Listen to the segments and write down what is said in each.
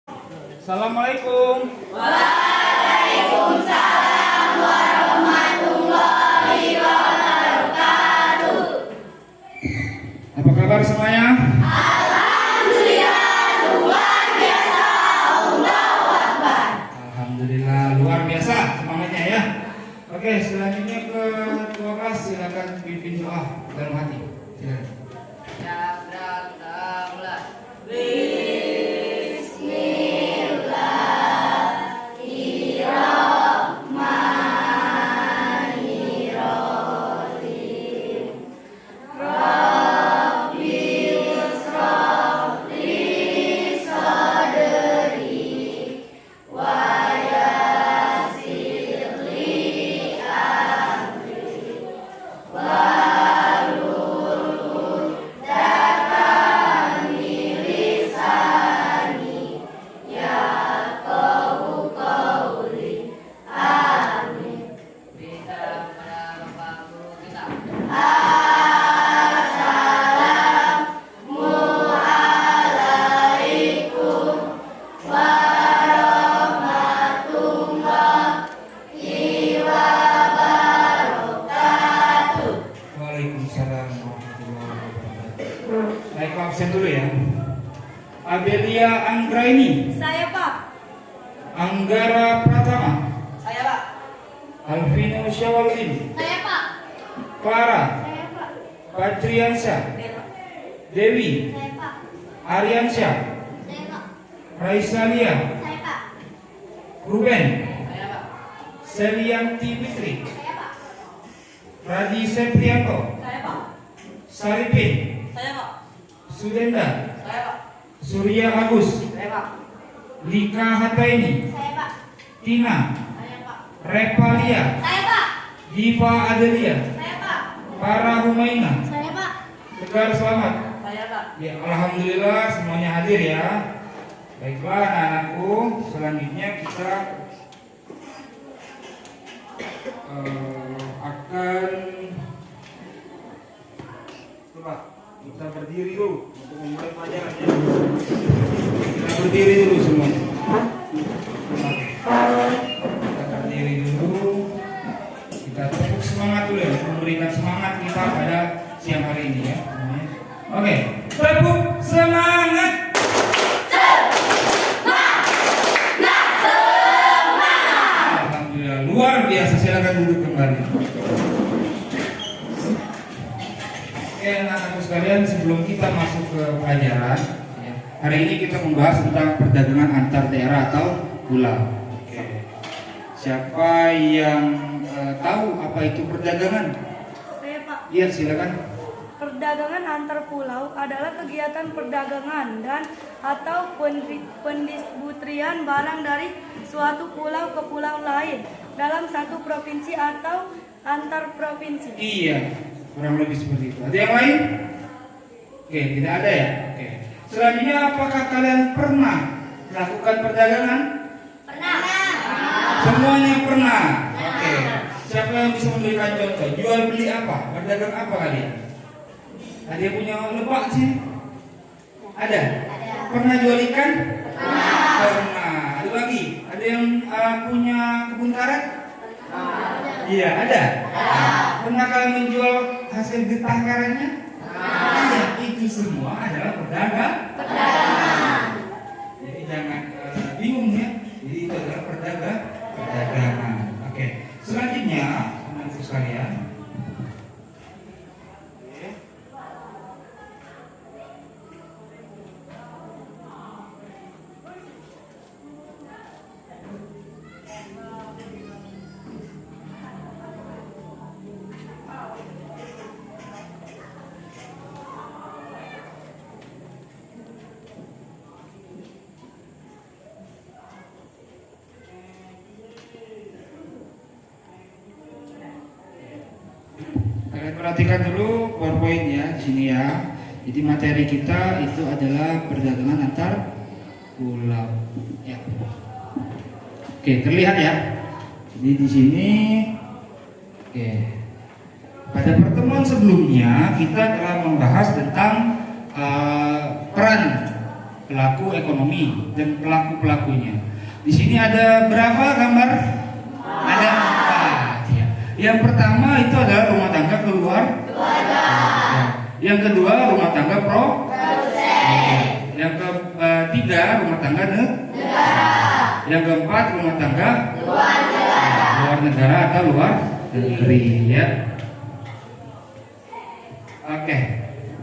Assalamualaikum. Waalaikumsalam warahmatullahi wabarakatuh. Apa kabar semuanya? Alhamdulillah luar biasa. Allahu Akbar. Alhamdulillah luar biasa semangatnya ya. Oke, selanjutnya ke ketua kelas silakan pimpin doa dalam hati. Silakan. Waalaikumsalam warahmatullahi wabarakatuh. Baik, absen dulu ya. Abelia Anggraini, Saya Pak. Anggara Pratama, Saya Pak. Alvino Syawaludin, Saya Pak. Clara, Saya Pak. Patriansyah, Dewi, Saya Pak. Aryansyah, Saya Pak. Raisalia, Saya Pak. Ruben, Saya Pak. Selianti Fitri, Saya Pak. Radi Seprianto, Saya Pak. Saripin, Saya Pak. Sudenda, Saya Pak. Surya Agus, Saya Pak. Lika Hataini, Saya Pak. Tina, Saya Pak. Repalia, Saya Pak. Diva Adelia, Saya Pak. Para Humaina, Saya Pak. Tegar Selamat. Saya Pak. Ya, alhamdulillah semuanya hadir ya. Baiklah anak-anakku, selanjutnya kita akan coba kita berdiri dulu untuk memulai pelajarannya. Kita berdiri dulu semuanya. Kita berdiri dulu. Kita tepuk semangat dulu ya, memberikan semangat kita pada siang hari ini ya. Semuanya. Oke, tepuk semangat. Alhamdulillah luar biasa. Silakan duduk kembali. Oke, anak-anakku sekalian, sebelum kita masuk ke pelajaran, ya, hari ini kita membahas tentang perdagangan antar daerah atau pulau. Oke. Siapa yang tahu apa itu perdagangan? Saya Pak. Iya, silakan. Perdagangan antar pulau adalah kegiatan perdagangan dan atau pendistribusian barang dari suatu pulau ke pulau lain dalam satu provinsi atau antar provinsi. Iya, kurang lebih seperti itu. Ada yang lain? Oke, tidak ada ya? Oke. Selanjutnya, apakah kalian pernah melakukan perdagangan? Pernah. Semuanya pernah. Oke. Siapa yang bisa memberikan contoh? Jual beli apa? Berdagang apa kalian? Ada yang punya lebak sih? Ada? Pernah jual ikan? Pernah. Ada lagi? Ada yang punya kebun karet? Iya, ada. Pernah kalian menjual hasil getah karetnya? Iya, itu semua adalah perdagangan. Jadi jangan bingung ya. Jadi itu adalah perdagangan. Oke. Selanjutnya, teman-teman sekalian. Oke. Kalian perhatikan dulu PowerPoint ya di sini ya. Jadi materi kita itu adalah perdagangan antar pulau. Ya. Oke, terlihat ya. Jadi di sini, oke. Pada pertemuan sebelumnya kita telah membahas tentang peran pelaku ekonomi dan pelaku-pelakunya. Di sini ada berapa gambar? Ada 4. Ya. Yang pertama itu adalah rumah tangga keluarga. Yang kedua rumah tangga yang ketiga rumah tangga negara. Yang keempat rumah tangga luar negara atau luar negeri, ya. Oke.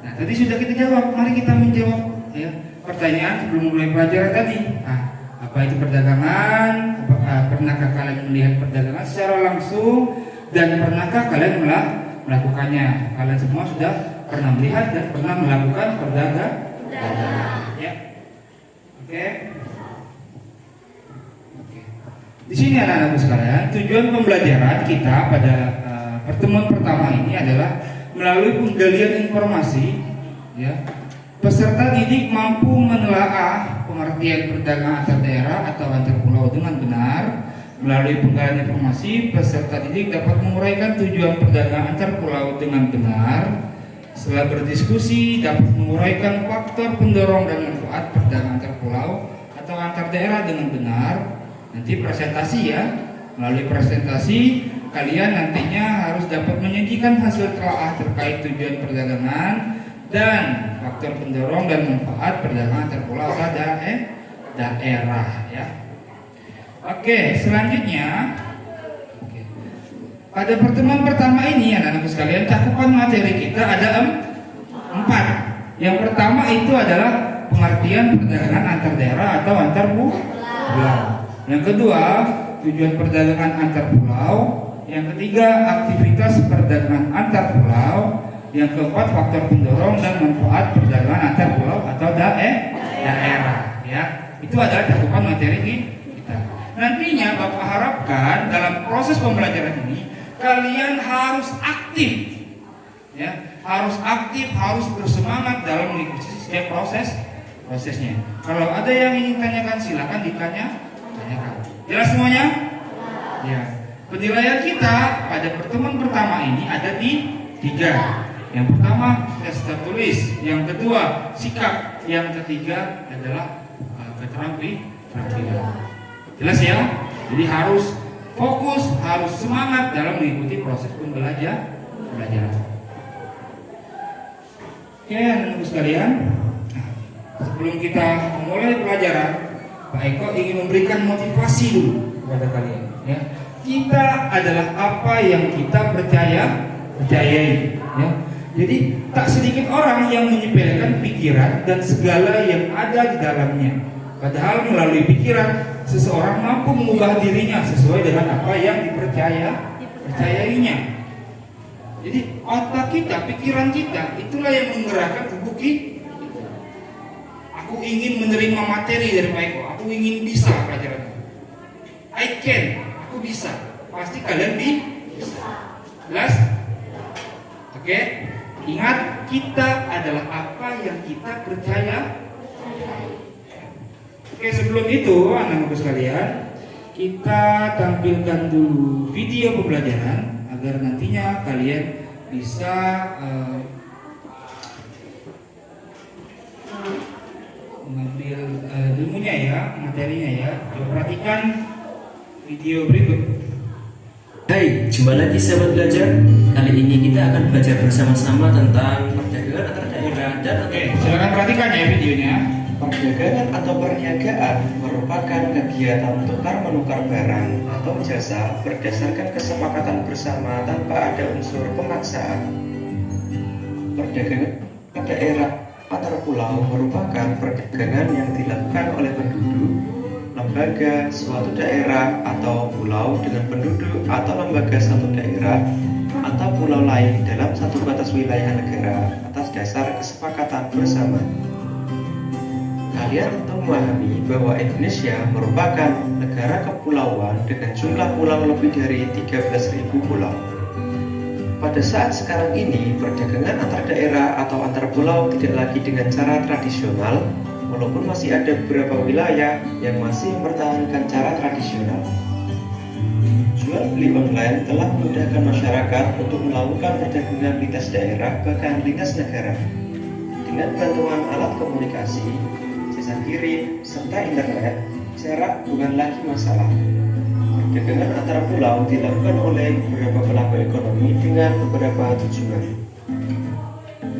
Nah, tadi sudah kita jawab. Mari kita menjawab, ya, pertanyaan sebelum mulai pelajaran tadi. Apa itu perdagangan? Pernahkah kalian melihat perdagangan secara langsung? Dan pernahkah kalian melakukannya? Kalian semua sudah pernah melihat dan pernah melakukan perdagangan, ya. Oke. Di sini anak-anakku sekalian, tujuan pembelajaran kita pada pertemuan pertama ini adalah melalui penggalian informasi, ya. Peserta didik mampu menelaah pengertian perdagangan antar daerah atau antar pulau dengan benar. Melalui penggalian informasi, peserta didik dapat menguraikan tujuan perdagangan antar pulau dengan benar. Setelah berdiskusi, dapat menguraikan faktor pendorong dan manfaat perdagangan antar pulau atau antar daerah dengan benar. Nanti presentasi, ya. Melalui presentasi, kalian nantinya harus dapat menyajikan hasil telaah terkait tujuan perdagangan dan faktor pendorong dan manfaat perdagangan antar pulau atau daerah, ya. Oke, selanjutnya, pada pertemuan pertama ini, anak-anakku sekalian, cakupan materi kita ada 4. Yang pertama itu adalah pengertian perdagangan antar daerah atau antar pulau. Yang kedua, tujuan perdagangan antar pulau. Yang ketiga, aktivitas perdagangan antar pulau. Yang keempat, faktor pendorong dan manfaat perdagangan antar pulau atau daerah, ya. Itu adalah cakupan materi kita. Nantinya Bapak harapkan dalam proses pembelajaran ini kalian harus aktif, ya. Harus aktif, harus bersemangat dalam mengikuti setiap prosesnya. Kalau ada yang ingin tanyakan, silakan tanyakan. Jelas semuanya? Ya. Penilaian kita pada pertemuan pertama ini ada di 3. Yang pertama tes tertulis, yang kedua sikap, yang ketiga adalah keterampilan. Jelas ya? Jadi harus fokus, harus semangat dalam mengikuti proses pembelajaran. Oke, anak-anak sekalian, sebelum kita memulai pelajaran, Pak Eko ingin memberikan motivasi dulu kepada kalian, ya. Kita adalah apa yang kita percayai, ya. Jadi tak sedikit orang yang menyepelekan pikiran dan segala yang ada di dalamnya. Padahal melalui pikiran seseorang mampu mengubah dirinya sesuai dengan apa yang dipercayainya. Jadi otak kita, pikiran kita, itulah yang menggerakkan tubuh kita. Aku ingin menerima materi dari Pak Eko. Aku ingin bisa pelajaran. I can, aku bisa. Pasti kalian bisa. Jelas? Oke? Ingat, kita adalah apa yang kita percaya. Oke, sebelum itu anak-anakku sekalian, kita tampilkan dulu video pembelajaran agar nantinya kalian bisa mengambil ilmunya, ya, materinya, ya. Coba perhatikan video berikut. Hai, jumpa lagi sahabat belajar. Kali ini kita akan belajar bersama-sama tentang perdagangan antar daerah dan silakan perhatikan ya videonya. Perdagangan atau perniagaan merupakan kegiatan tukar-menukar barang atau jasa berdasarkan kesepakatan bersama tanpa ada unsur pemaksaan. Perdagangan daerah antar pulau merupakan perdagangan yang dilakukan oleh penduduk, lembaga suatu daerah atau pulau dengan penduduk atau lembaga satu daerah atau pulau lain dalam satu batas wilayah negara atas dasar kesepakatan bersama. Kalian tentu memahami bahwa Indonesia merupakan negara kepulauan dengan jumlah pulau lebih dari 13.000 pulau. Pada saat sekarang ini, perdagangan antar daerah atau antar pulau tidak lagi dengan cara tradisional, walaupun masih ada beberapa wilayah yang masih mempertahankan cara tradisional. Jual beli online telah memudahkan masyarakat untuk melakukan perdagangan lintas daerah bahkan lintas negara. Dengan bantuan alat komunikasi, jasa kirim, serta internet, jarak bukan lagi masalah. Perdagangan antar pulau dilakukan oleh beberapa pelaku ekonomi dengan beberapa tujuan.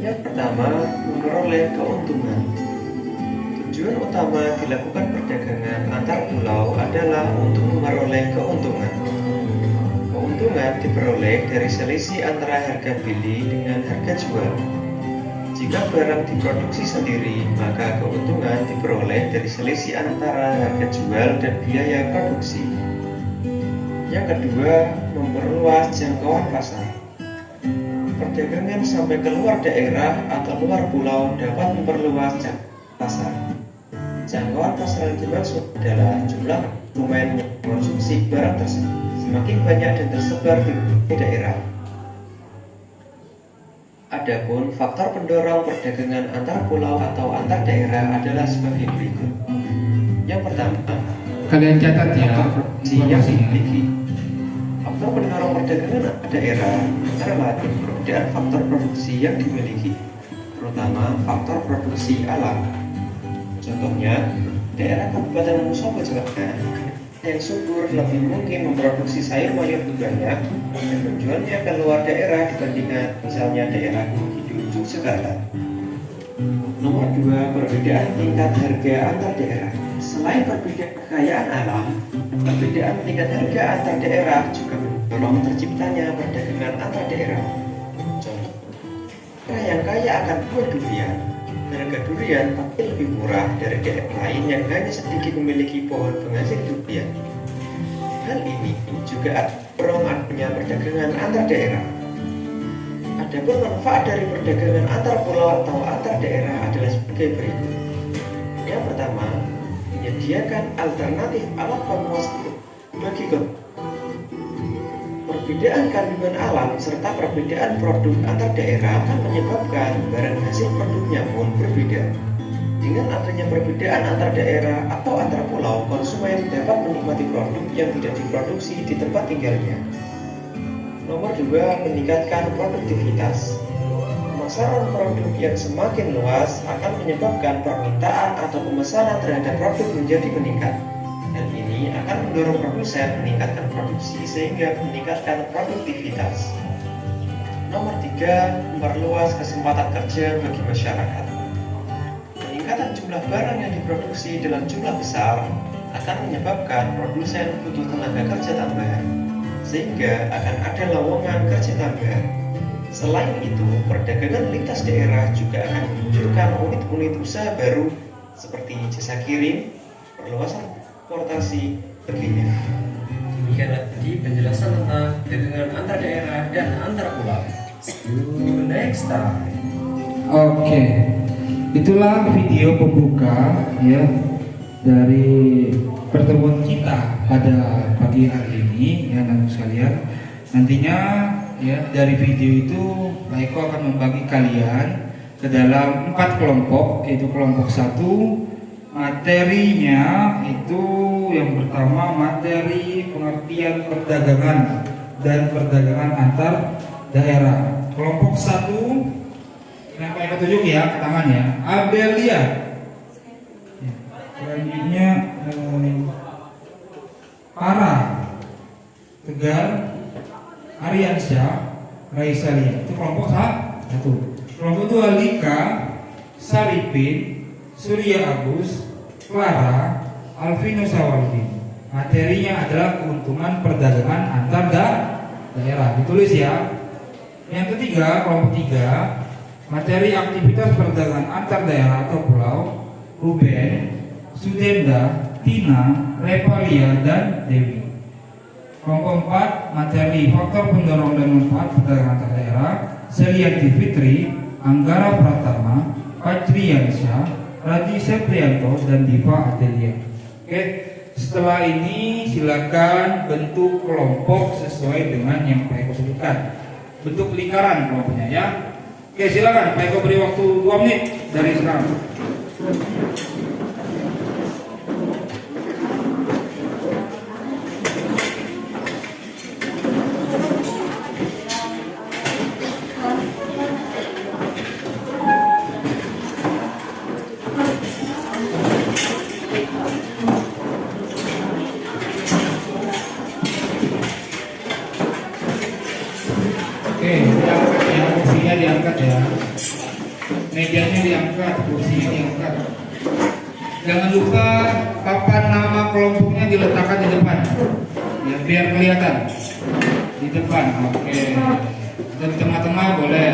Yang pertama, memperoleh keuntungan. Tujuan utama dilakukan perdagangan antar pulau adalah untuk memperoleh keuntungan. Keuntungan diperoleh dari selisih antara harga beli dengan harga jual. Jika barang diproduksi sendiri, maka keuntungan diperoleh dari selisih antara harga jual dan biaya produksi. Yang kedua, memperluas jangkauan pasar. Perdagangan sampai ke luar daerah atau luar pulau dapat memperluas jangkauan pasar. Jangkauan pasar yang dimaksud adalah jumlah konsumen yang mengkonsumsi barang tersebut semakin banyak dan tersebar di daerah. Adapun faktor pendorong perdagangan antar pulau atau antar daerah adalah sebagai berikut. Yang pertama, Kalian catat ya yang informasinya. dimiliki. Faktor pendorong perdagangan antar daerah antara lain perbedaan faktor produksi yang dimiliki, terutama faktor produksi alam. Contohnya, daerah Kabupaten Wonosobo, Jawa Tengah yang subur lebih mungkin memproduksi sayur mayur lebih banyak dan menjualnya ke luar daerah dibandingkan misalnya daerah Gunung Yogyakarta. Nomor 2, perbedaan tingkat harga antar daerah. Selain perbedaan kekayaan alam, perbedaan tingkat harga antar daerah juga mendorong terciptanya perdagangan antar daerah. Contoh, daerah yang kaya akan buah durian, harga durian pasti lebih murah dari daerah lain yang hanya sedikit memiliki pohon penghasil durian. Hal ini juga mendorong adanya perdagangan antar daerah. Adapun manfaat dari perdagangan antar pulau atau antar daerah adalah sebagai berikut. Yang pertama, menyediakan alternatif alat pemuas bagi perbedaan kandungan alam serta perbedaan produk antar daerah akan menyebabkan barang hasil produknya pun berbeda. Dengan adanya perbedaan antar daerah atau antar pulau, konsumen dapat menikmati produk yang tidak diproduksi di tempat tinggalnya. Nomor 2, meningkatkan produktivitas. Pemasaran produk yang semakin luas akan menyebabkan permintaan atau pemesanan terhadap produk menjadi meningkat. Hal ini akan mendorong produsen meningkatkan produksi sehingga meningkatkan produktivitas. Nomor 3, memperluas kesempatan kerja bagi masyarakat. Peningkatan jumlah barang yang diproduksi dalam jumlah besar akan menyebabkan produsen butuh tenaga kerja tambahan, sehingga akan ada lowongan kerja tambahan. Selain itu, perdagangan lintas daerah juga akan memunculkan unit-unit usaha baru seperti jasa kirim, perluasan transportasi, sebagainya. Demikianlah tadi penjelasan tentang perdagangan antar daerah dan antar pulau. See you next time. Oke, itulah video pembuka ya dari pertemuan kita pada pagi hari ini ya teman-teman sekalian. Nantinya ya dari video itu Pak Eko akan membagi kalian ke dalam 4 kelompok, yaitu kelompok 1 materinya itu yang pertama materi pengertian perdagangan dan perdagangan antar daerah. Kelompok 1 yang Pak Eko tunjuk ya ke tangan ya, Abelia. Selanjutnya Para, Tegar, Ariansyah, Raisalia. Itu kelompok 1. Kelompok 2 Lika, Saripin, Surya Agus, Clara, Alvino Sawaldi. Materinya adalah keuntungan perdagangan antar daerah. Ditulis ya. Yang ketiga, kelompok 3, materi aktivitas perdagangan antar daerah atau pulau, Ruben, Sudenda, Tina, Revalia, dan Dewi. Kelompok 4, materi faktor pendorong dan manfaat perdagangan antar daerah, Selianti Fitri, Anggara Pratama, Patriansyah, Radi Seprianto, dan Diva Adelia. Oke, setelah ini silakan bentuk kelompok sesuai dengan yang Pak Eko sebutkan. Bentuk lingkaran kelompoknya ya. Oke, silakan Pak Eko beri waktu 2 menit dari sekarang. mejanya diangkat, kursinya diangkat. Jangan lupa papan nama kelompoknya diletakkan di depan, ya biar kelihatan di depan. Oke, dan di tengah-tengah boleh.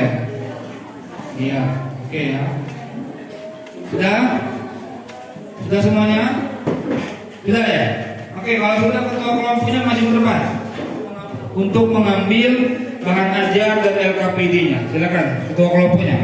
Iya, oke ya. Sudah? Sudah semuanya? Sudah ya? Oke, kalau sudah ketua kelompoknya maju ke depan untuk mengambil bahan ajar dan LKPD-nya. Silakan ketua kelompoknya.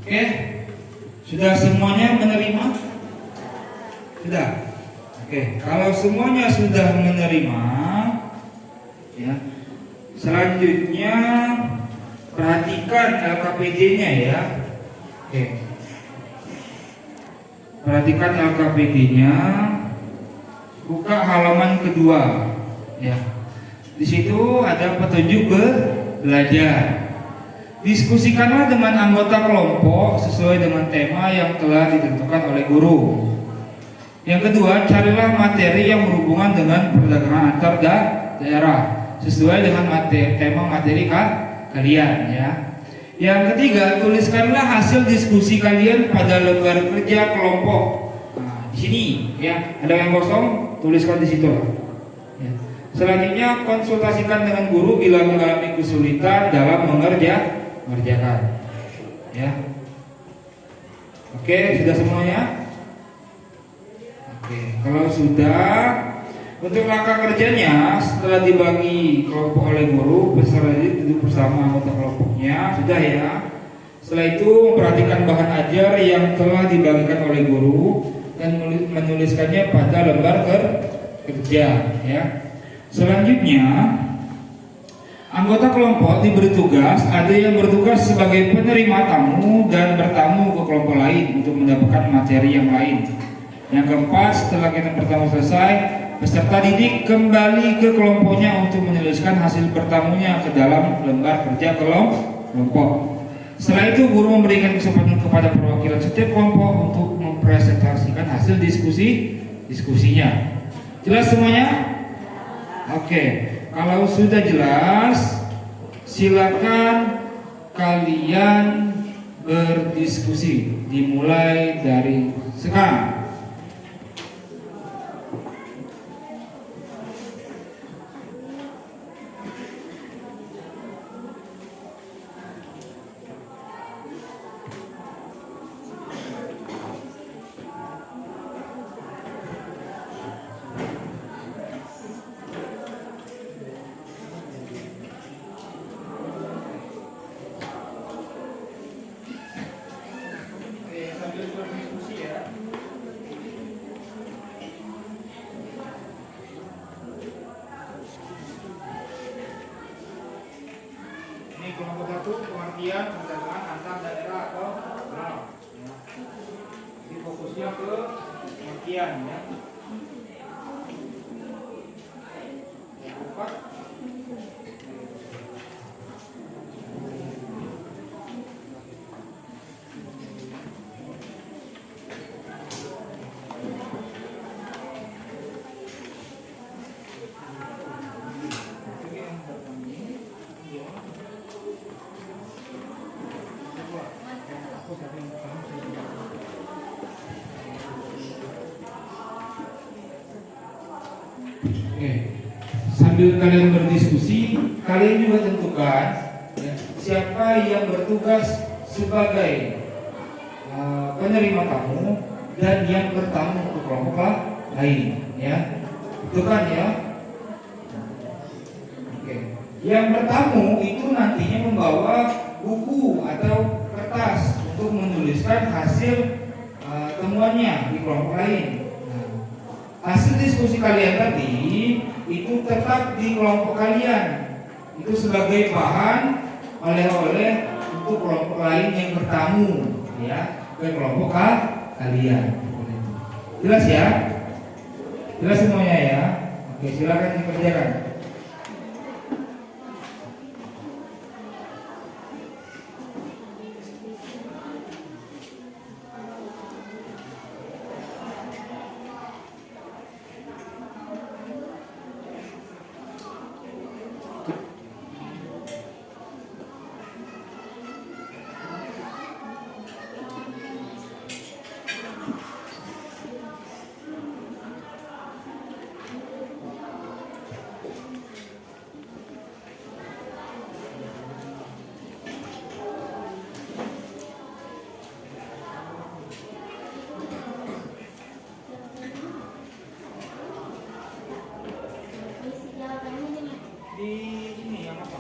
Oke, sudah semuanya menerima? Sudah. Oke, kalau semuanya sudah menerima, ya. Selanjutnya perhatikan LKPD-nya ya. Oke. Perhatikan LKPD-nya. Buka halaman kedua, ya. Di situ ada petunjuk belajar. Diskusikanlah dengan anggota kelompok sesuai dengan tema yang telah ditentukan oleh guru. Yang kedua, carilah materi yang berhubungan dengan perdagangan antar daerah sesuai dengan tema materi kalian ya. Yang ketiga, tuliskanlah hasil diskusi kalian pada lembar kerja kelompok. Nah, di sini ya, ada yang kosong, tuliskan di situ. Ya. Selanjutnya, konsultasikan dengan guru bila mengalami kesulitan dalam mengerjakan. Ya. Oke, sudah semuanya? Oke, kalau sudah, untuk langkah kerjanya setelah dibagi kelompok oleh guru, peserta duduk bersama anggota kelompoknya, sudah ya. Setelah itu memperhatikan bahan ajar yang telah dibagikan oleh guru dan menuliskannya pada lembar kerja ya. Selanjutnya anggota kelompok diberi tugas, ada yang bertugas sebagai penerima tamu dan bertamu ke kelompok lain untuk mendapatkan materi yang lain. Yang keempat, setelah kegiatan pertama selesai, peserta didik kembali ke kelompoknya untuk menuliskan hasil bertamunya ke dalam lembar kerja kelompok. Setelah itu, guru memberikan kesempatan kepada perwakilan setiap kelompok untuk mempresentasikan hasil diskusinya. Jelas semuanya? Oke. Kalau sudah jelas, silakan kalian berdiskusi. Dimulai dari sekarang. Kelompok satu pengertian perdagangan antar daerah atau pulau. Jadi fokusnya ke pengertian ya. Yang keempat, oke. Sambil kalian berdiskusi, kalian juga tentukan ya, siapa yang bertugas sebagai penerima tamu dan yang bertamu ke kelompok lain ya. Tentukan ya. Oke. Yang bertamu itu nantinya membawa buku atau kertas untuk menuliskan hasil temuannya di kelompok lain. Nah, hasil diskusi kalian tadi itu tetap di kelompok kalian. Itu sebagai bahan oleh-oleh untuk kelompok lain yang bertamu, ya, ke kelompok kalian. Jelas ya? Jelas semuanya ya? Oke, silakan dikerjakan. Di sini yang apa?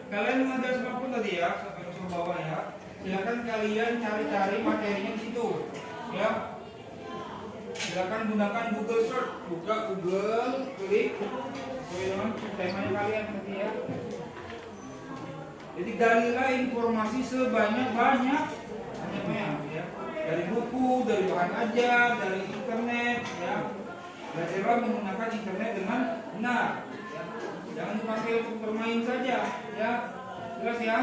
Kalian mengajar apapun tadi ya, sampai ke bawah ya. Silakan kalian cari-cari materinya di situ, ya. Silakan gunakan Google Search, buka Google, klik sesuai dengan temanya kalian nanti ya. Jadi galilah informasi sebanyak-banyak ya. Dari buku, dari bahan ajar, dari internet ya. Belajarlah menggunakan internet dengan benar. Jangan dipakai untuk bermain saja, ya. Jelas ya?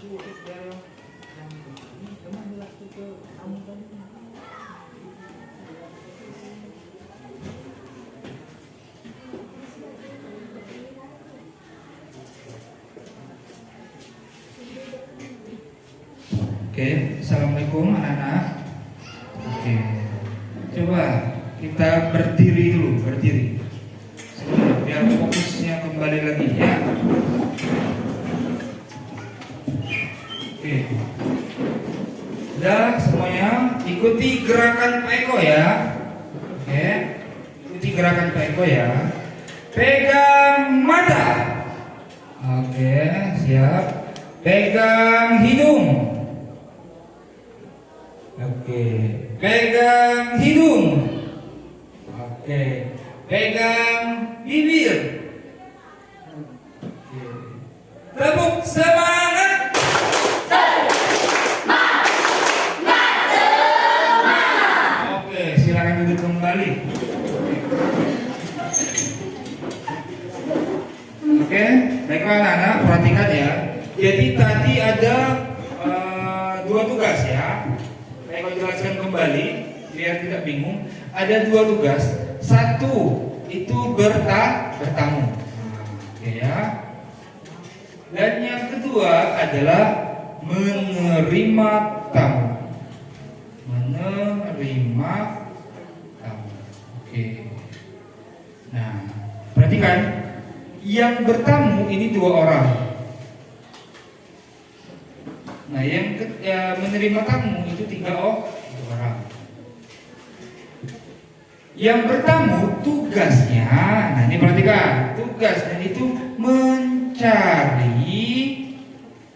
Oke, assalamualaikum anak-anak. Oke, coba kita berdiri dulu, berdiri. Biar fokusnya kembali lagi ya. Oke, udah semuanya ikuti gerakan Pak Eko ya. Oke, ikuti gerakan Pak Eko ya. Pegang mata. Oke, siap. Pegang hidung. Oke, pegang hidung. Oke, pegang bibir. Oke. Tepuk semangat. Oke, silakan duduk kembali. Oke, baiklah anak-anak, perhatikan ya. Jadi tadi ada dua tugas ya. Saya jelaskan kembali biar tidak bingung. Ada dua tugas. Satu itu bertamu. Oke ya. Dan yang kedua adalah menerima tamu. Menerima tamu. Oke. Nah, perhatikan. Yang bertamu ini dua orang. Nah, yang menerima tamu itu tiga orang. Yang bertamu tugasnya, nah ini perhatikan, tugasnya itu mencari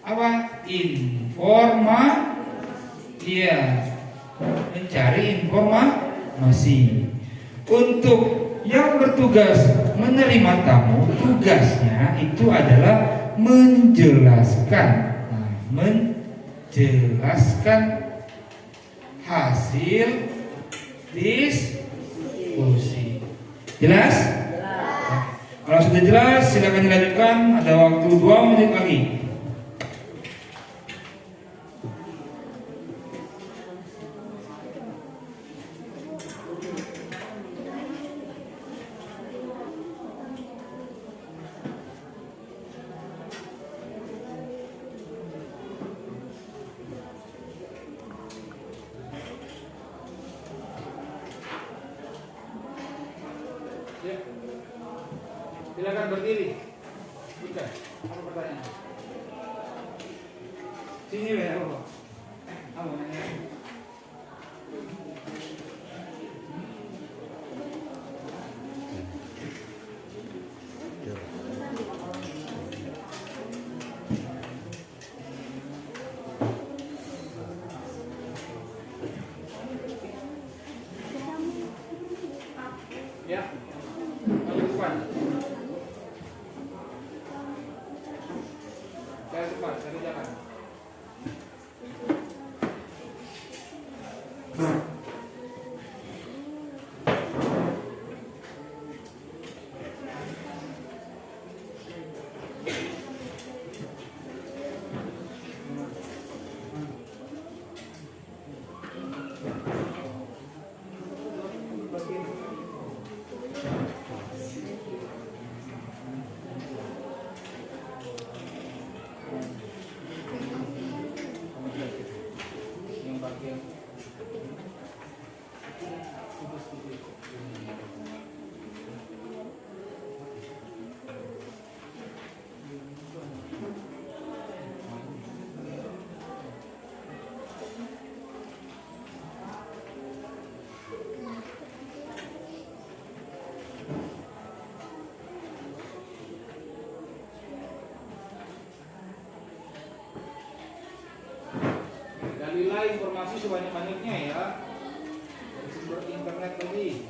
apa? Mencari informasi. Untuk yang bertugas menerima tamu, tugasnya itu adalah menjelaskan hasil diskusi. Jelas? Kalau sudah jelas, silakan dilanjutkan. Ada waktu 2 menit lagi. Ya. Silakan berdiri. Bukan. Apa pertanyaan? Sini ya, apa? Apa nanya? Ya. Depan. Saya depan, saya jalan. Dalilah informasi sebanyak-banyaknya ya, dari sumber internet tadi.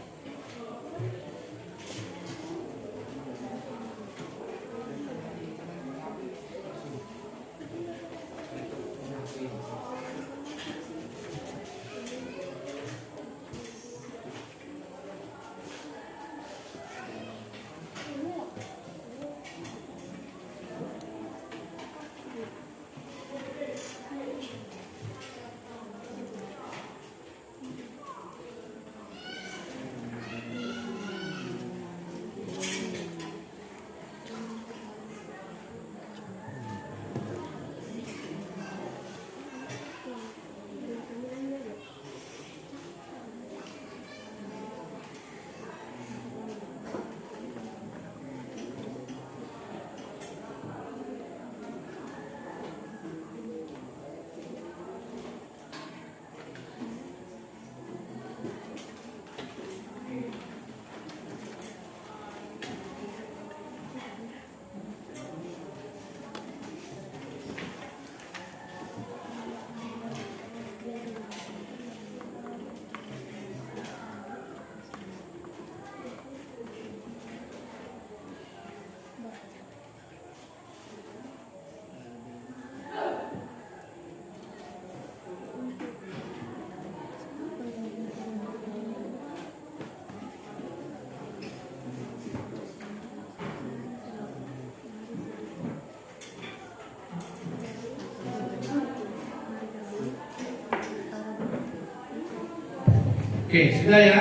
Oke, sudah ya?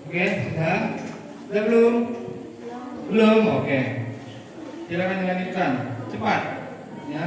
Oke, sudah? Sudah belum? Belum, oke. Silakan dilanjutkan, cepat, ya.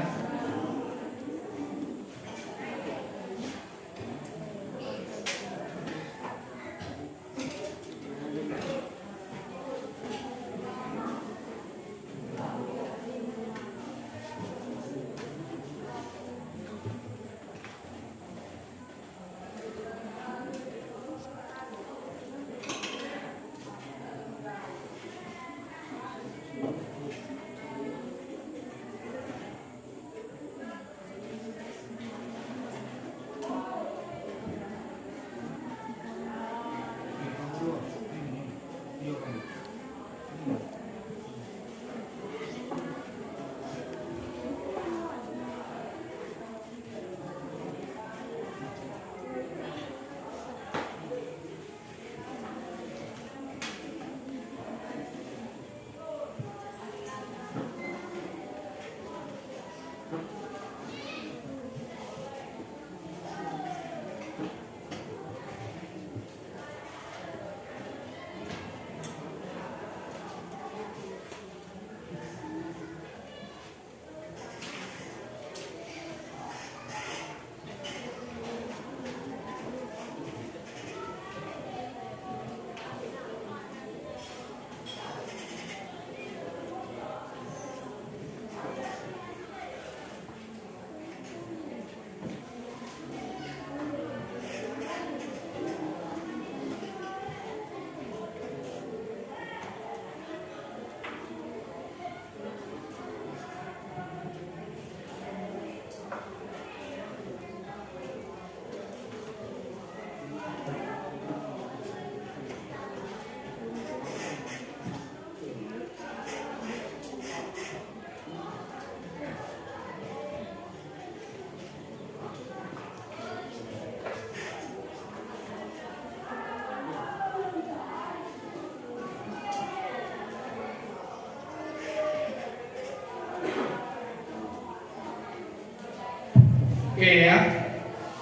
Oke ya,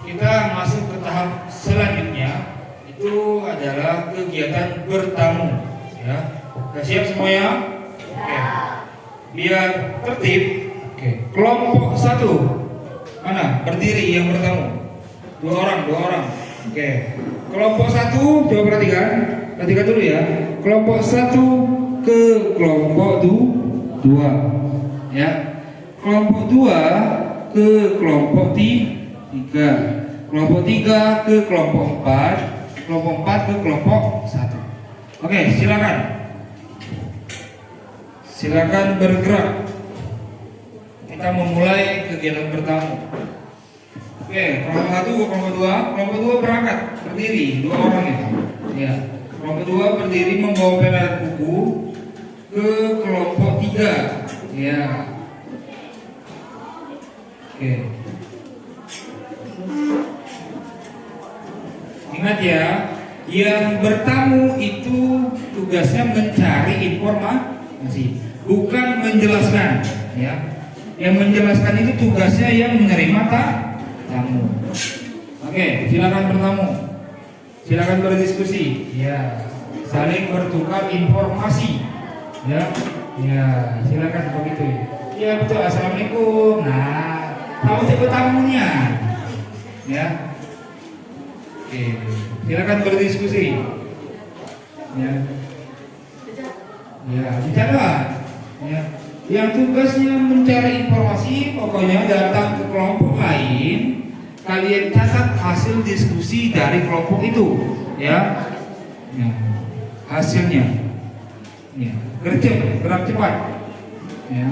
kita masuk ke tahap selanjutnya, itu adalah kegiatan bertamu. Ya, sudah siap semuanya? Oke, biar tertib. Oke, kelompok 1 mana berdiri yang bertamu? 2 orang. Oke, kelompok 1 coba perhatikan dulu ya. Kelompok 1 ke kelompok 2, ya. Kelompok 2 ke kelompok 3, kelompok 3 ke kelompok 4, kelompok 4 ke kelompok 1. Oke, silakan bergerak. Kita memulai kegiatan bertamu. Oke, kelompok 1 ke kelompok 2 berangkat berdiri 2 orang itu. Ya, kelompok 2 berdiri membawa pena dan buku ke kelompok 3. Ya. Oke. Ingat ya, yang bertamu itu tugasnya mencari informasi, bukan menjelaskan, ya. Yang menjelaskan itu tugasnya yang menerima tamu. Oke, silakan bertamu. Silakan berdiskusi, ya. Saling bertukar informasi, ya. Ya, silakan begitu. Ya betul. Assalamualaikum. Nah, tahu siapa tamunya, ya. Oke, silakan berdiskusi, ya. Ya, bicara, ya. Yang tugasnya mencari informasi, pokoknya datang ke kelompok lain, kalian catat hasil diskusi dari kelompok itu, ya. Ya. Hasilnya, ya. Gerak cepat, ya.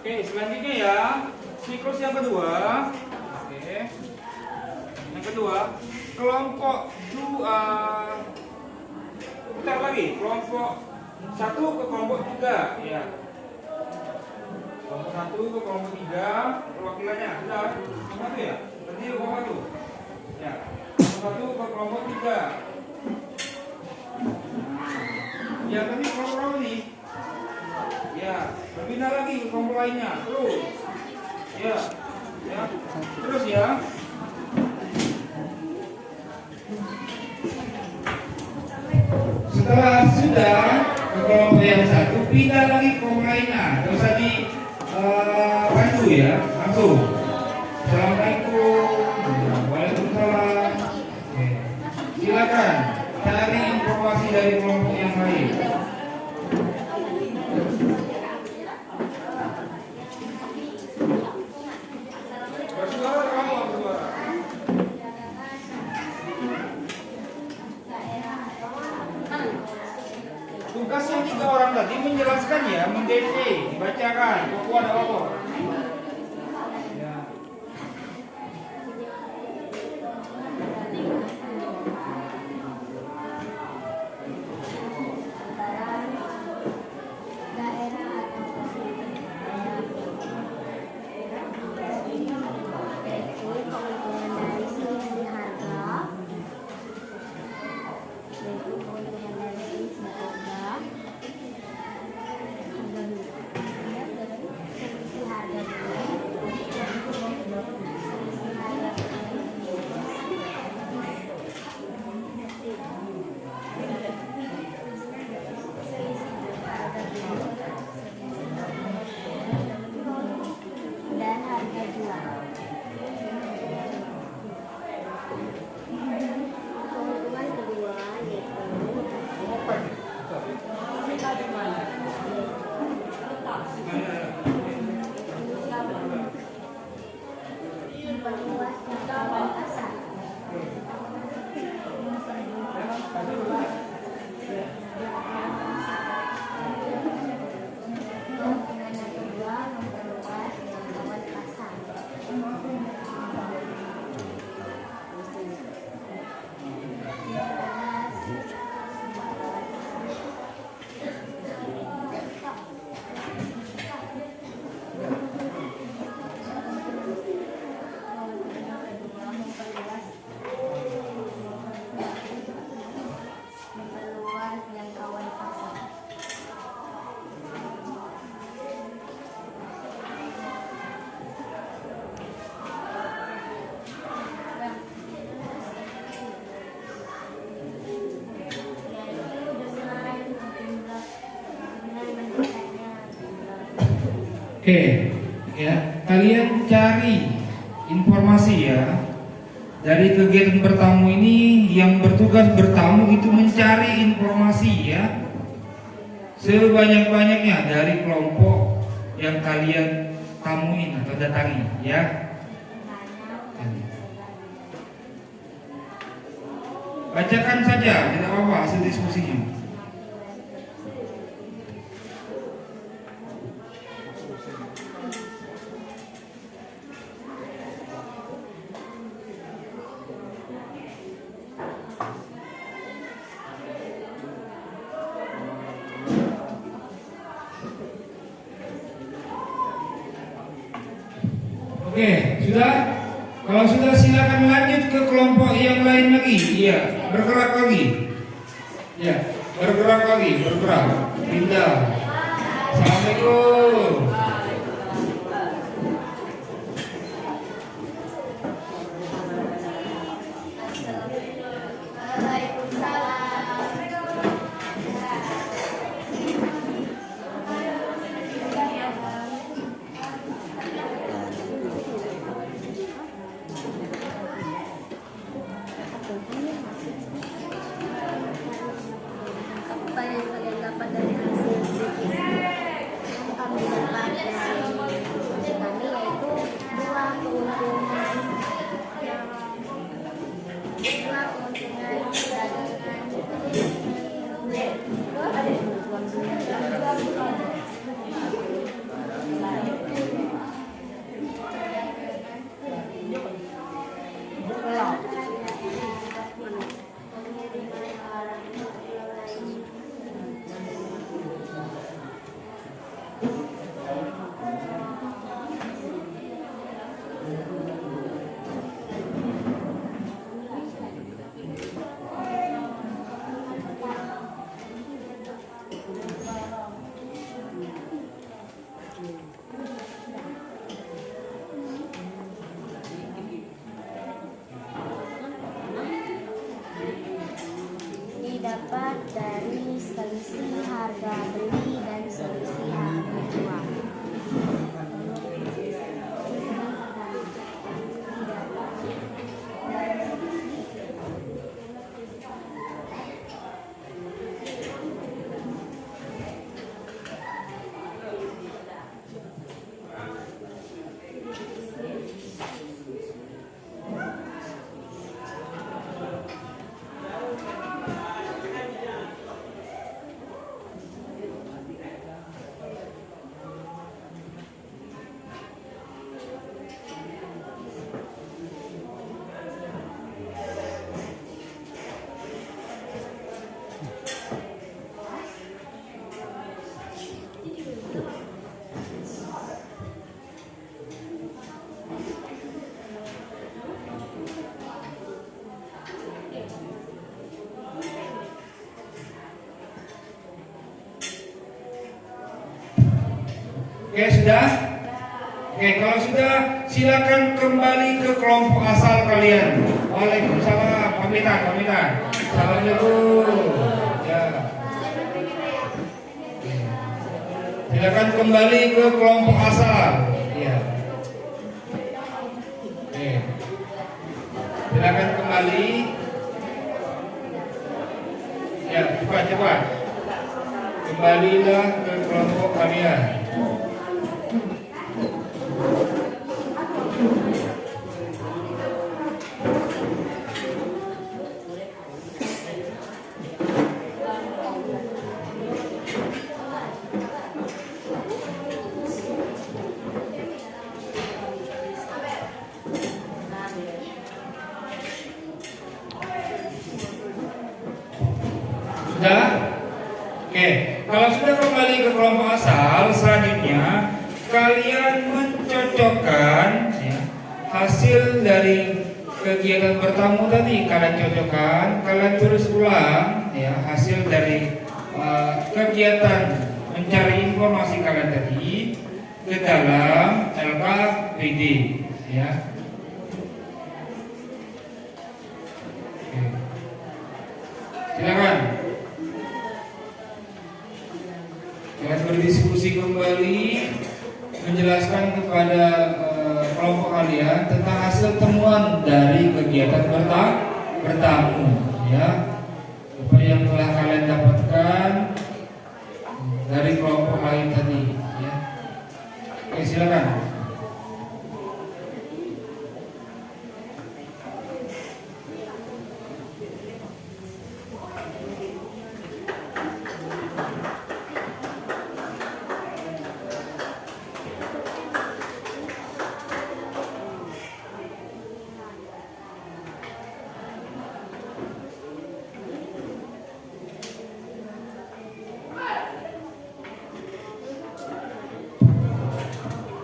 Oke, selanjutnya ya, siklus yang kedua. Oke. Yang kedua, kelompok putar lagi, kelompok 1 ke kelompok 3 ya. Kelompok 1 ke kelompok 3 perwakilannya sudah satu ya. Berarti kelompok 1. Ya. Kelompok 1 ke kelompok 3. Ya, tapi kelompok nih. Ya, berpindah lagi ke kelompok lainnya. Terus. Ya. Ya. Terus ya. Setelah sudah ke kelompok yang satu, pindah lagi ke kelompok lainnya. Gak usah dibantu ya, langsung. Assalamualaikum. Waalaikumsalam. Oke. Silakan cari informasi dari kelompok yang lain. Bersuara kamu bersuara. Tugas yang 3 orang tadi menjelaskan ya, mendete, dibacakan, pokok ada apa? Ya. Oke, ya, kalian cari informasi ya. Dari kegiatan bertamu ini, yang bertugas bertamu itu mencari informasi ya, sebanyak-banyaknya dari kelompok yang kalian tamuin atau datangi ya. Bacakan saja, tidak apa-apa hasil diskusinya. Oke, sudah? Kalau sudah silakan lanjut ke kelompok yang lain lagi. Iya, bergerak lagi. Ya, bergerak lagi, bergerak. Pindah. Assalamualaikum. Apa yang kalian dapat dari hasil diskusi yang kami dapat? harga beli dan solusi harga jual. Oke, sudah? Oke, kalau sudah silakan kembali ke kelompok asal kalian. Waalaikumsalam, pamitan. Salam dulu. Ya. Silakan kembali ke kelompok asal. Ya. Oke. Silakan kembali. Ya, cepat. Kembalilah ke kelompok kalian. Sudah? Oke, kalau sudah kembali ke kelompok asal, selanjutnya kalian mencocokkan ya, hasil dari kegiatan bertamu tadi. Kalian cocokkan, kalian tulis ulang ya, hasil dari kegiatan mencari informasi kalian tadi ke dalam LKPD ya. Oke. Silakan. Kalian berdiskusi kembali, menjelaskan kepada kelompok kalian tentang hasil temuan dari kegiatan bertamu, ya, apa yang telah kalian dapatkan dari kelompok lain tadi, ya. Oke, silakan.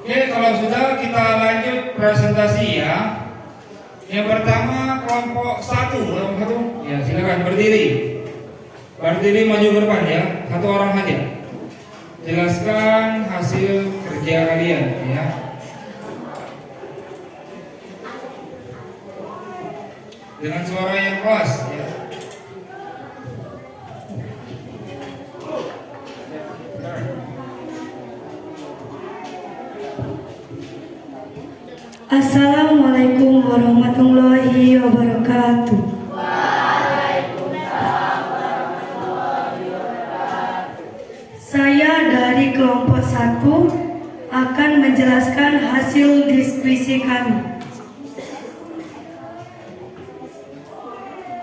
Oke, kalau sudah kita lanjut presentasi ya. Yang pertama kelompok satu, ya silakan berdiri maju ke depan ya, satu orang saja. Jelaskan hasil kerja kalian ya. Dengan suara yang keras ya. Assalamualaikum warahmatullahi wabarakatuh. Saya dari kelompok 1 akan menjelaskan hasil diskusi kami.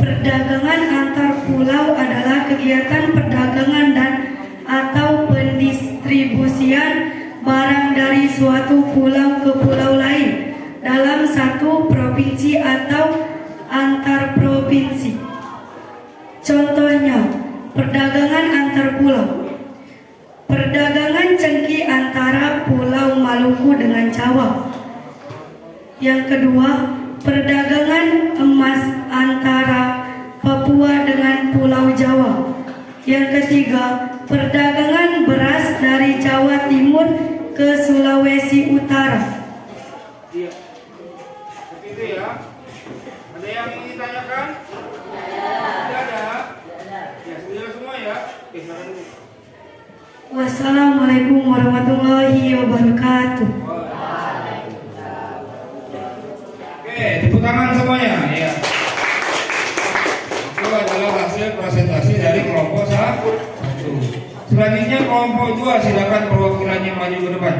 Perdagangan antar pulau adalah kegiatan perdagangan dan atau pendistribusian barang dari suatu pulau ke pulau lain dalam satu provinsi atau antar provinsi. Contohnya, perdagangan antar pulau. Perdagangan cengkih antara Pulau Maluku dengan Jawa. Yang kedua, perdagangan emas antara Papua dengan Pulau Jawa. Yang ketiga, perdagangan beras dari Jawa Timur ke Sulawesi Utara. Iya. Seperti itu ya. Ada yang ingin ditanyakan? Tidak ada. Ya, sudah semua ya. Oke, silakan dulu. Wassalamualaikum warahmatullahi wabarakatuh. Oke, tepuk tangan semuanya. Ya. Itu adalah hasil presentasi dari kelompok 1. Selanjutnya kelompok 2, silakan perwakilannya maju ke depan.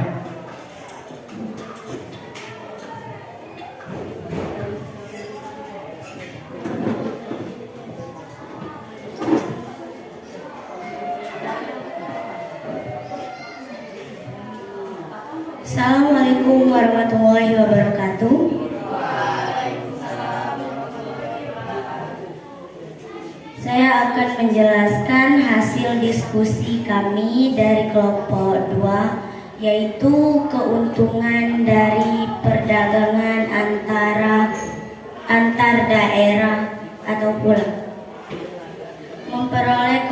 Assalamualaikum warahmatullahi wabarakatuh. Saya akan menjelaskan hasil diskusi kami dari kelompok 2, yaitu keuntungan dari perdagangan antar daerah atau pulau. Memperoleh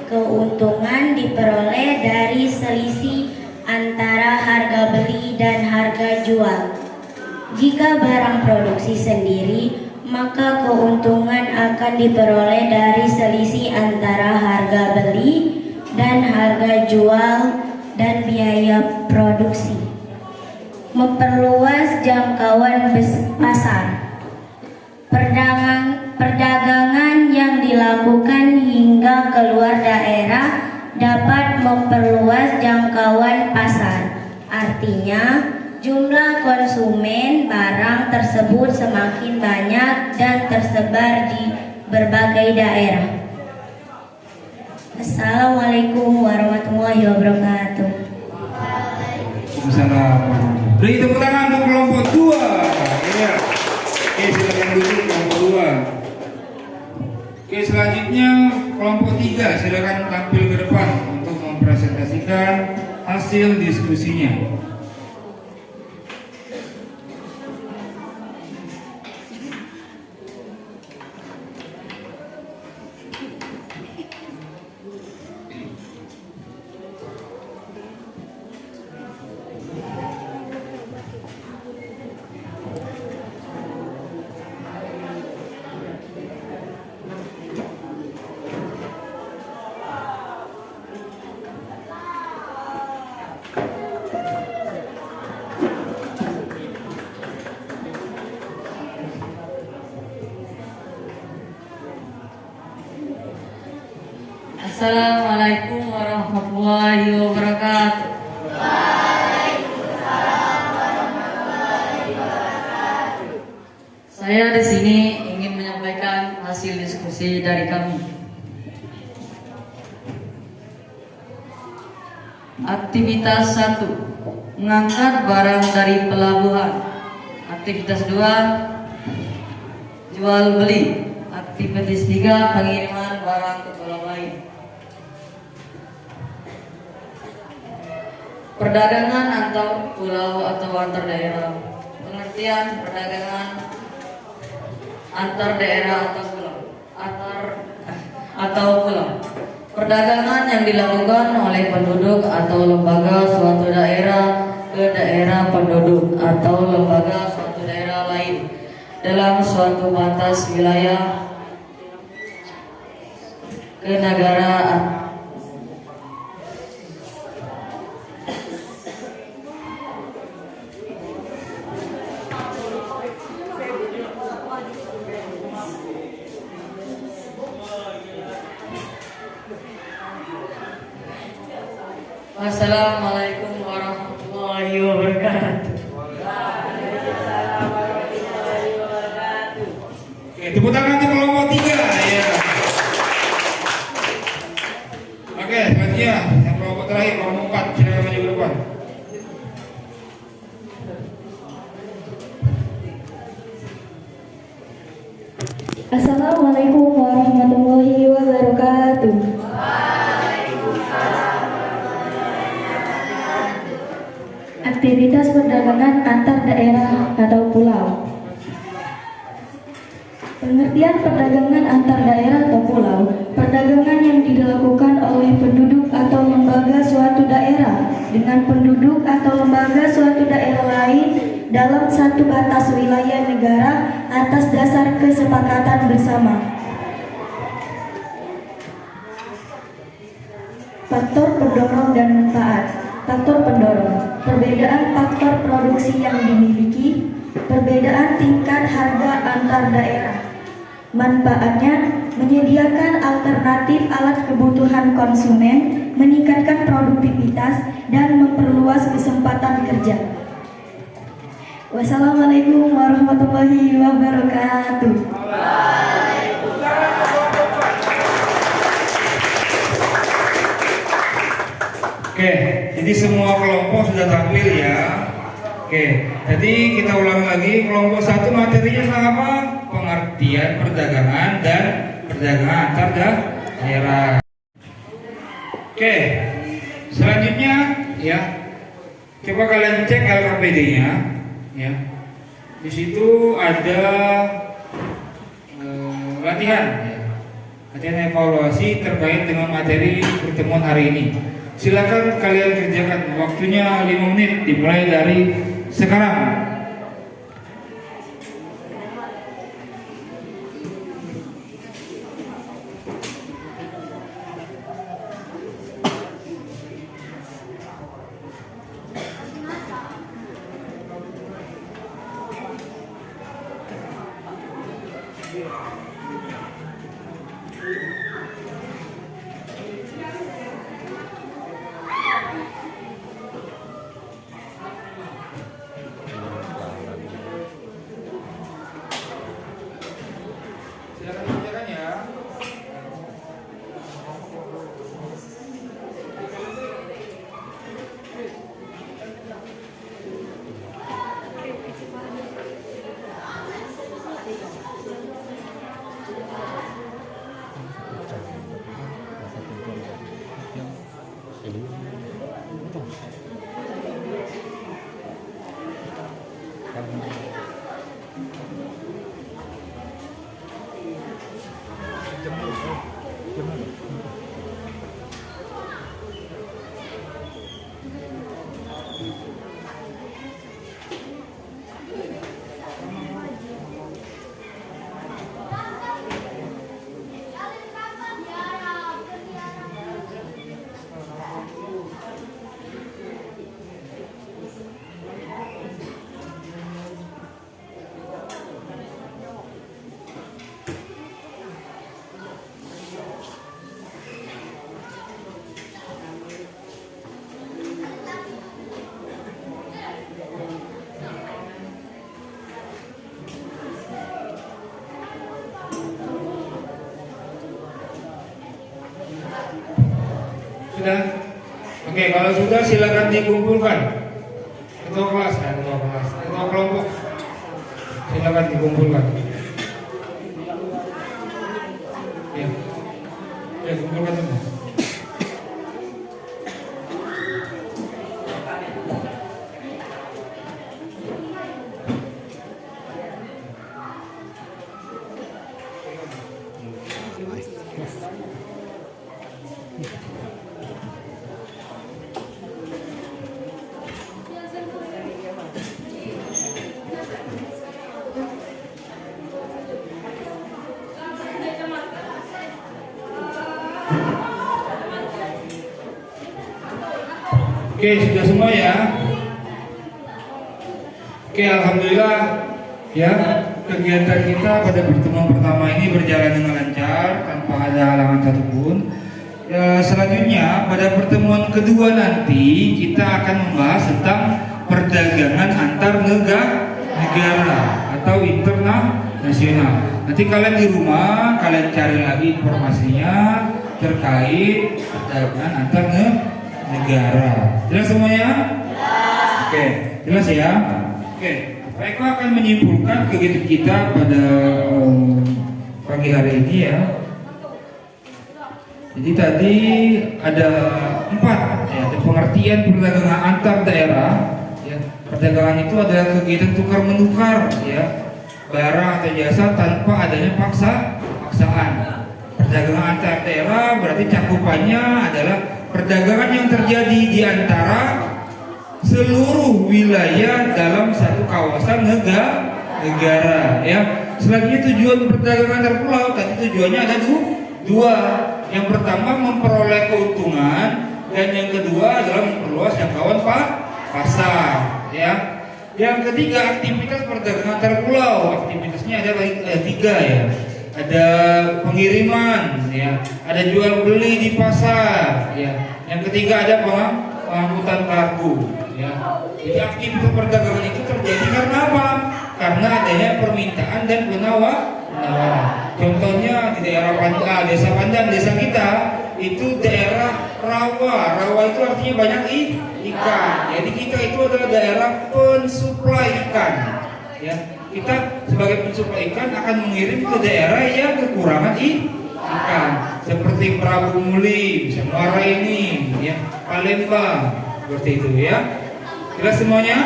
keuntungan diperoleh dari selisih antara harga beli dan harga jual. Jika barang produksi sendiri, maka keuntungan akan diperoleh dari selisih antara harga beli dan harga jual dan biaya produksi. Memperluas jangkauan pasar. Perdagangan yang dilakukan hingga keluar daerah dapat memperluas jangkauan pasar. Artinya, jumlah konsumen barang tersebut semakin banyak dan tersebar di berbagai daerah. Assalamualaikum warahmatullahi wabarakatuh. Waalaikumsalam. Beri tepuk tangan untuk kelompok 2. Ya. Oke, silakan duduk kelompok 2. Oke, selanjutnya kelompok 3, silakan tampil ke depan untuk mempresentasikan hasil diskusinya. Assalamualaikum warahmatullahi wabarakatuh. Saya di sini ingin menyampaikan hasil diskusi dari kami. Aktivitas 1, mengangkat barang dari pelabuhan. Aktivitas 2, jual beli. Aktivitas 3, pengiriman barang ke pulau lain. Perdagangan antar pulau atau antar daerah. Pengertian perdagangan antar daerah atau pulau. Perdagangan yang dilakukan oleh penduduk atau lembaga suatu daerah ke daerah penduduk atau lembaga suatu daerah lain dalam suatu batas wilayah kenegaraan. Assalamualaikum warahmatullahi wabarakatuh. Oke, tepuk tangan untuk kelompok 3. Ya. Oke, selanjutnya yang kelompok terakhir, kelompok 4, silakan maju ke depan. Assalamualaikum warahmatullahi wabarakatuh. Aktivitas perdagangan antar daerah atau pulau. Pengertian perdagangan antar daerah atau pulau, perdagangan yang dilakukan oleh penduduk atau lembaga suatu daerah dengan penduduk atau lembaga suatu daerah lain dalam satu batas wilayah negara atas dasar kesepakatan bersama. Faktor pendorong dan manfaat. Faktor pendorong, perbedaan faktor produksi yang dimiliki, perbedaan tingkat harga antar daerah. Manfaatnya, menyediakan alternatif alat kebutuhan konsumen, meningkatkan produktivitas, dan memperluas kesempatan kerja. Wassalamualaikum warahmatullahi wabarakatuh. Oke, jadi semua kelompok sudah tampil ya. Oke, jadi kita ulang lagi. Kelompok 1 materinya tentang apa? Pengertian perdagangan dan perdagangan antar daerah. Oke, selanjutnya ya, coba kalian cek LKPD-nya ya. Di situ ada latihan ya. Latihan evaluasi terkait dengan materi pertemuan hari ini. Silakan kalian kerjakan, waktunya 5 menit dimulai dari sekarang. Silakan kerjakan ya. Sudah? Oke, kalau sudah silakan dikumpulkan. Ketua kelas, ketua kelompok, silakan dikumpulkan. Ya, kumpulkan semua. Oke, sudah semua ya. Oke, alhamdulillah ya, kegiatan kita pada pertemuan pertama ini berjalan dengan lancar tanpa ada halangan satupun. Selanjutnya pada pertemuan kedua nanti kita akan membahas tentang perdagangan antar negara atau internasional. Nanti kalian di rumah kalian cari lagi informasinya terkait perdagangan antar negara. Jelas semuanya? Oke, jelas ya? Oke, baik, aku akan menyimpulkan kegiatan kita pada pagi hari ini ya. Jadi tadi ada 4 ya, ada pengertian perdagangan antar daerah ya. Perdagangan itu adalah kegiatan tukar menukar ya, barang atau jasa tanpa adanya paksaan. Perdagangan antar daerah berarti cakupannya adalah perdagangan yang terjadi di antara seluruh wilayah dalam satu kawasan negara ya. Selanjutnya tujuan perdagangan antar pulau, tadi tujuannya ada dua. Yang pertama memperoleh keuntungan, dan yang kedua adalah memperluas jangkauan pasar, ya. Yang ketiga aktivitas perdagangan antar pulau. Aktivitasnya ada tiga ya. Ada pengiriman, ya. Ada jual beli di pasar, ya. Yang ketiga ada pengangkutan kargo, ya. Jadi aktivitas perdagangan itu terjadi karena apa? Karena adanya permintaan dan penawaran. Contohnya di daerah Desa Pandan, desa kita itu daerah rawa. Rawa itu artinya banyak ikan. Jadi kita itu adalah daerah pensuplai ikan. Ya, kita sebagai pensuplai ikan akan mengirim ke daerah yang kekurangan ikan, seperti Prabu Muli, Muara ini, ya, Palembang, seperti itu ya. Jelas semuanya?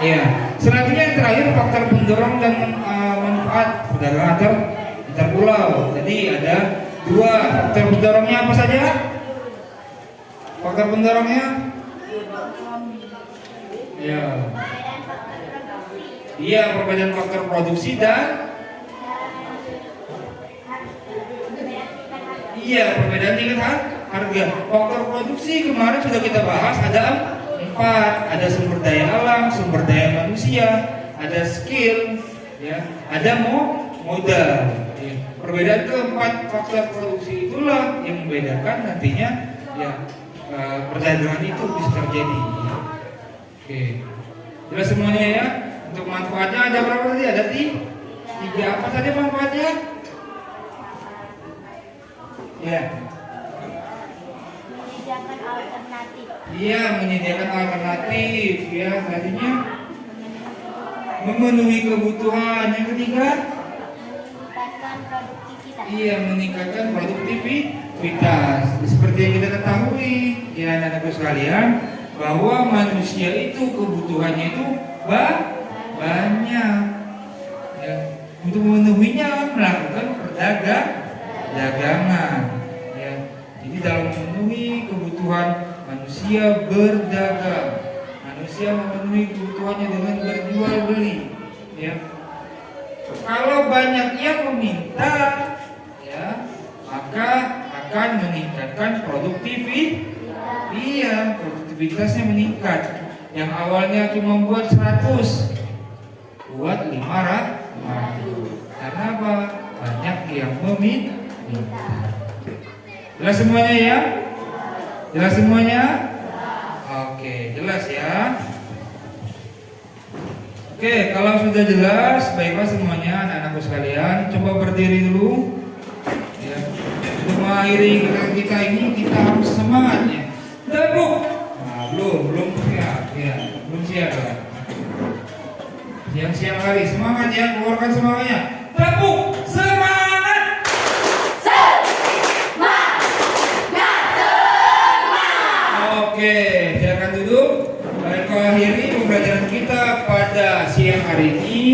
Ya. Selanjutnya yang terakhir faktor pendorong dan manfaat perdagangan antar pulau. Jadi ada dua faktor pendorongnya apa saja? Faktor pendorongnya? Ya. Iya, perbedaan faktor produksi dan perbedaan tingkat harga. Faktor produksi kemarin sudah kita bahas, ada 4, ada sumber daya alam, sumber daya manusia, ada skill, ya, ada modal. Ya. Perbedaan keempat faktor produksi itulah yang membedakan nantinya ya perdagangan itu bisa terjadi. Ya. Oke, jelas semuanya ya. Untuk manfaatnya ada berapa tadi? Ada 3. Apa saja manfaatnya? Ya. Menyediakan alternatif. Iya, menyediakan alternatif. Ya, tadinya memenuhi kebutuhan. Yang ketiga, Meningkatkan produktivitas. iya, meningkatkan produktivitas. Seperti yang kita ketahui, ya anak-anakku sekalian, bahwa manusia itu kebutuhannya itu banyak. Ya, untuk memenuhinya melakukan perdagangan. Ya, jadi dalam memenuhi kebutuhan manusia berdagang, manusia memenuhi kebutuhannya dengan berjual beli. Ya, kalau banyak yang meminta, ya, maka akan meningkatkan produktivitas. Iya, produktivitasnya meningkat. Yang awalnya cuma buat 100, buat 500. Karena apa? Banyak yang meminta. Jelas semuanya ya? Jelas semuanya? Oke, jelas ya. Oke, kalau sudah jelas, baiklah semuanya anak-anakku sekalian, coba berdiri dulu. Ya. Untuk mengakhiri kita ini kita harus semangat ya. Tepuk. Nah, belum siap ya, belum siap ya. Siang hari semangat ya, keluarkan semangatnya. Tepuk, semangat. Oke, silakan duduk. Baik, akhiri pembelajaran kita pada siang hari ini.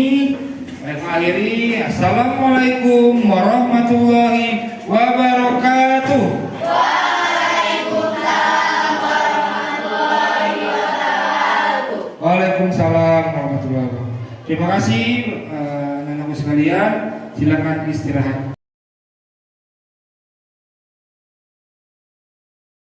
Baik, akhiri. Assalamualaikum warahmatullahi wabarakatuh. Waalaikumsalam warahmatullahi wabarakatuh. Terima kasih anak-anak sekalian. Silakan istirahat.